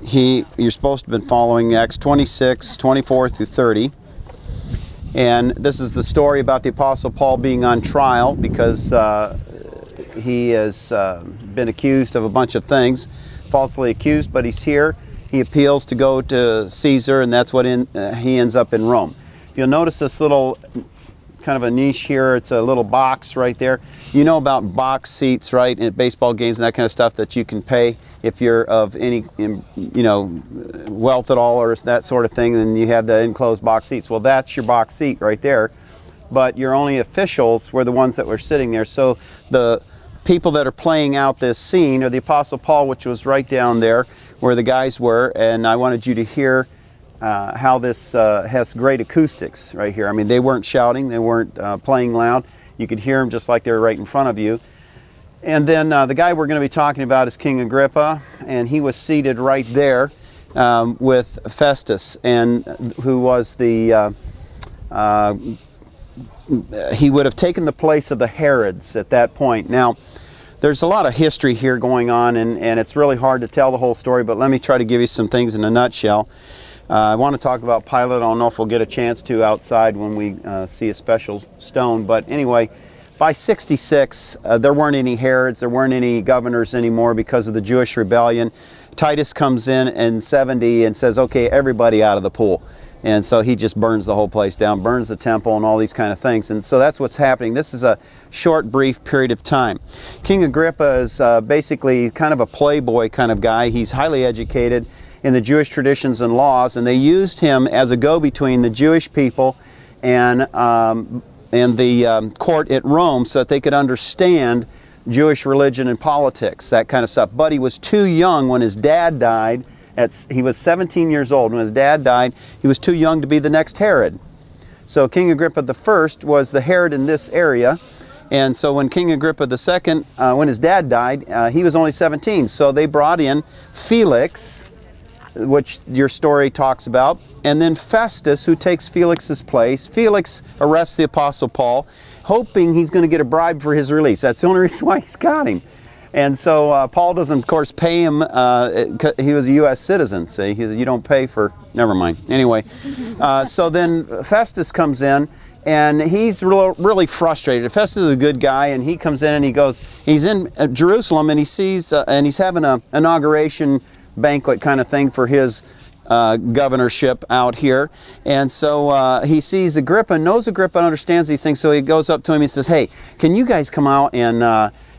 you're supposed to have been following Acts 26, 24 through 30. And this is the story about the Apostle Paul being on trial because he has been accused of a bunch of things, falsely accused, but he's here. He appeals to go to Caesar, and that's what he ends up in Rome. If you'll notice this little kind of a niche here, it's a little box right there. You know about box seats, right, at baseball games and that kind of stuff that you can pay if you're of any, wealth at all or that sort of thing, then you have the enclosed box seats. Well, that's your box seat right there, but your only officials were the ones that were sitting there. So the people that are playing out this scene are the Apostle Paul, which was right down there where the guys were, and I wanted you to hear how this has great acoustics right here. I mean, they weren't shouting, they weren't playing loud. You could hear them just like they were right in front of you. And then the guy we're going to be talking about is King Agrippa, and he was seated right there with Festus, and who was the, he would have taken the place of the Herods at that point. Now, there's a lot of history here going on, and it's really hard to tell the whole story, but let me try to give you some things in a nutshell. I want to talk about Pilate. I don't know if we'll get a chance to outside when we see a special stone, but anyway, by 66, there weren't any Herods, there weren't any governors anymore because of the Jewish rebellion. Titus comes in 70 and says, okay, everybody out of the pool. And so he just burns the whole place down, burns the temple and all these kind of things. And so that's what's happening. This is a short, brief period of time. King Agrippa is basically kind of a playboy kind of guy. He's highly educated in the Jewish traditions and laws, and they used him as a go-between the Jewish people and the court at Rome so that they could understand Jewish religion and politics, that kind of stuff. But he was too young when his dad died. He was 17 years old. When his dad died, he was too young to be the next Herod. So King Agrippa I was the Herod in this area. And so when King Agrippa II, when his dad died, he was only 17. So they brought in Felix, which your story talks about, and then Festus, who takes Felix's place. Felix arrests the Apostle Paul, hoping he's going to get a bribe for his release. That's the only reason why he's got him. And so Paul doesn't, of course, pay him. He was a U.S. citizen, see? He said, you don't pay for, never mind. Anyway, so then Festus comes in, and he's really frustrated. Festus is a good guy, and he comes in and he's in Jerusalem, and he sees, and he's having an inauguration banquet kind of thing for his governorship out here. And so he sees Agrippa, knows Agrippa, understands these things, so he goes up to him and says, hey, can you guys come out and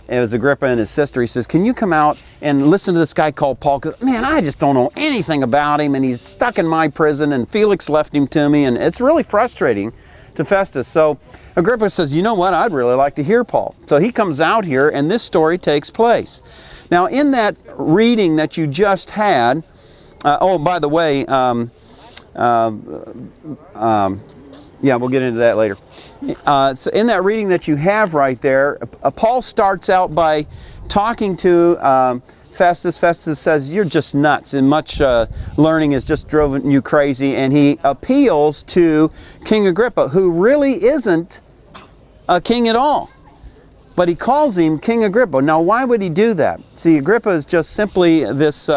it was Agrippa and his sister. He says, can you come out and listen to this guy called Paul? Because, man, I just don't know anything about him, and he's stuck in my prison, and Felix left him to me, and it's really frustrating to Festus. So Agrippa says, you know what, I'd really like to hear Paul. So he comes out here, and this story takes place. Now, in that reading that you just had, oh, by the way, yeah, we'll get into that later. So in that reading that you have right there, Paul starts out by talking to Festus. Festus says, you're just nuts, and much learning has just driven you crazy. And he appeals to King Agrippa, who really isn't a king at all. But he calls him King Agrippa. Now, why would he do that? See, Agrippa is just simply this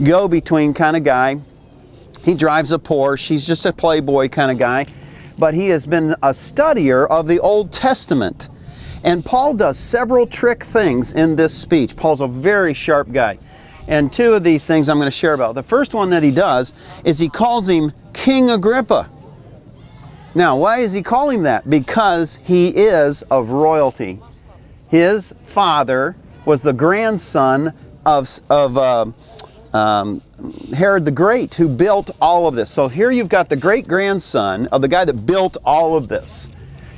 go-between kind of guy. He drives a Porsche. He's just a playboy kind of guy. But he has been a studier of the Old Testament. And Paul does several trick things in this speech. Paul's a very sharp guy. And two of these things I'm going to share about. The first one that he does is he calls him King Agrippa. Now, why is he calling him that? Because he is of royalty. His father was the grandson of Herod the Great, who built all of this. So here you've got the great-grandson of the guy that built all of this.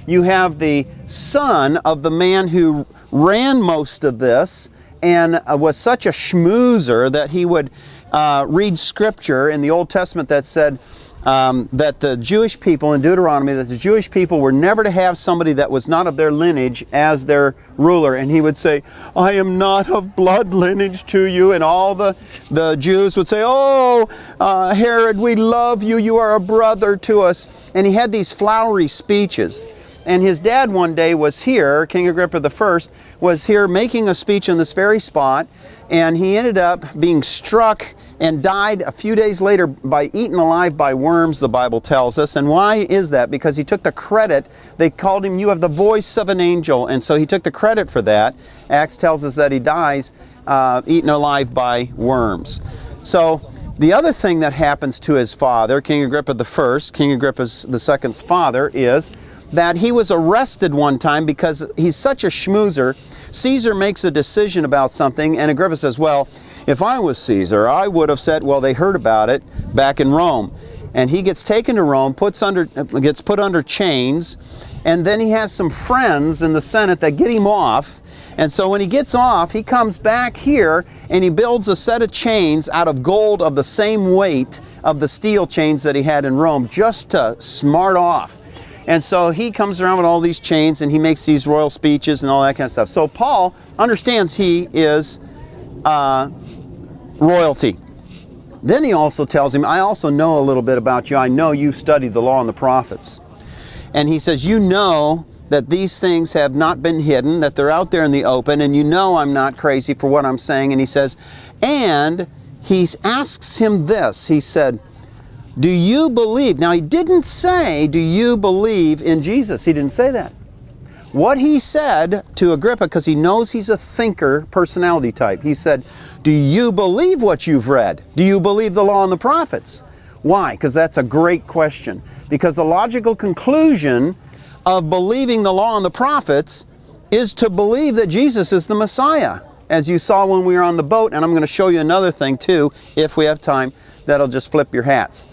You have the son of the man who ran most of this and was such a schmoozer that he would read scripture in the Old Testament that said that the Jewish people, in Deuteronomy, that the Jewish people were never to have somebody that was not of their lineage as their ruler. And he would say, I am not of blood lineage to you. And all the Jews would say, oh, Herod, we love you. You are a brother to us. And he had these flowery speeches. And his dad one day was here, King Agrippa I, was here making a speech in this very spot, and he ended up being struck and died a few days later by eaten alive by worms, the Bible tells us. And why is that? Because he took the credit. They called him, "You have the voice of an angel," and so he took the credit for that. Acts tells us that he dies eaten alive by worms. So the other thing that happens to his father, King Agrippa I, King Agrippa II's father, is that he was arrested one time because he's such a schmoozer. Caesar makes a decision about something, and Agrippa says, "Well, if I was Caesar, I would have said," well, they heard about it back in Rome. And he gets taken to Rome, gets put under chains, and then he has some friends in the Senate that get him off. And so when he gets off, he comes back here and he builds a set of chains out of gold of the same weight of the steel chains that he had in Rome, just to smart off. And so he comes around with all these chains and he makes these royal speeches and all that kind of stuff. So Paul understands he is royalty. Then he also tells him, "I also know a little bit about you. I know you studied the law and the prophets." And he says, "You know that these things have not been hidden, that they're out there in the open, and you know I'm not crazy for what I'm saying." And he says, and he asks him this. He said, "Do you believe?" Now he didn't say, "Do you believe in Jesus?" He didn't say that. What he said to Agrippa, because he knows he's a thinker personality type, he said, "Do you believe what you've read? Do you believe the law and the prophets?" Why? Because that's a great question. Because the logical conclusion of believing the law and the prophets is to believe that Jesus is the Messiah, as you saw when we were on the boat. And I'm going to show you another thing too, if we have time, that'll just flip your hats.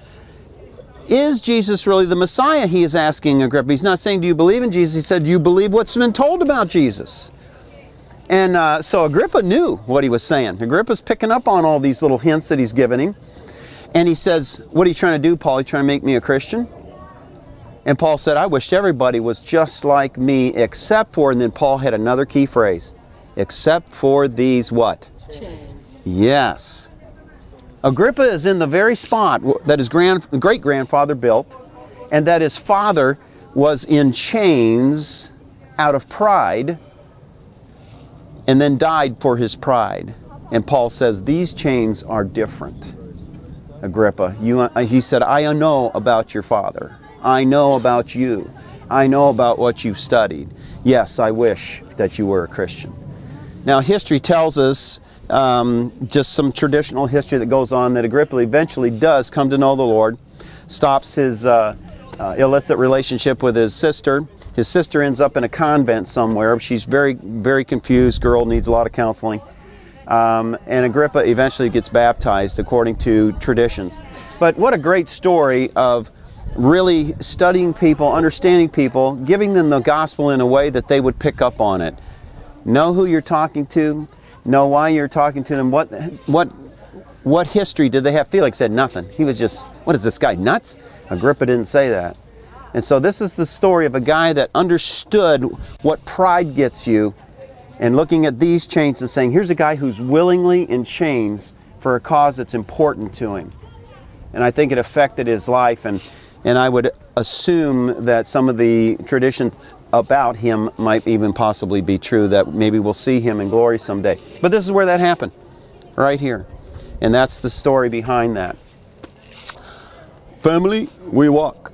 Is Jesus really the Messiah? He is asking Agrippa. He's not saying, "Do you believe in Jesus?" He said, "Do you believe what's been told about Jesus?" And so Agrippa knew what he was saying. Agrippa's picking up on all these little hints that he's giving him. And he says, "What are you trying to do, Paul? Are you trying to make me a Christian?" And Paul said, "I wished everybody was just like me except for," and then Paul had another key phrase, "except for these" what? Chains. Yes. Agrippa is in the very spot that his great-grandfather built, and that his father was in chains out of pride, and then died for his pride. And Paul says, "These chains are different, Agrippa." He said, "I know about your father. I know about you. I know about what you've studied. Yes, I wish that you were a Christian." Now, history tells us, just some traditional history that goes on, that Agrippa eventually does come to know the Lord, stops his illicit relationship with his sister. His sister ends up in a convent somewhere. She's very, very confused girl, needs a lot of counseling. And Agrippa eventually gets baptized according to traditions. But what a great story of really studying people, understanding people, giving them the gospel in a way that they would pick up on it. Know who you're talking to, know why you're talking to them, what history did they have? Felix said nothing. He was just, "What is this guy, nuts?" Agrippa didn't say that. And so this is the story of a guy that understood what pride gets you, and looking at these chains and saying, here's a guy who's willingly in chains for a cause that's important to him. And I think it affected his life, and I would assume that some of the tradition about him might even possibly be true, that maybe we'll see him in glory someday. But this is where that happened, right here. And that's the story behind that. Family, we walk.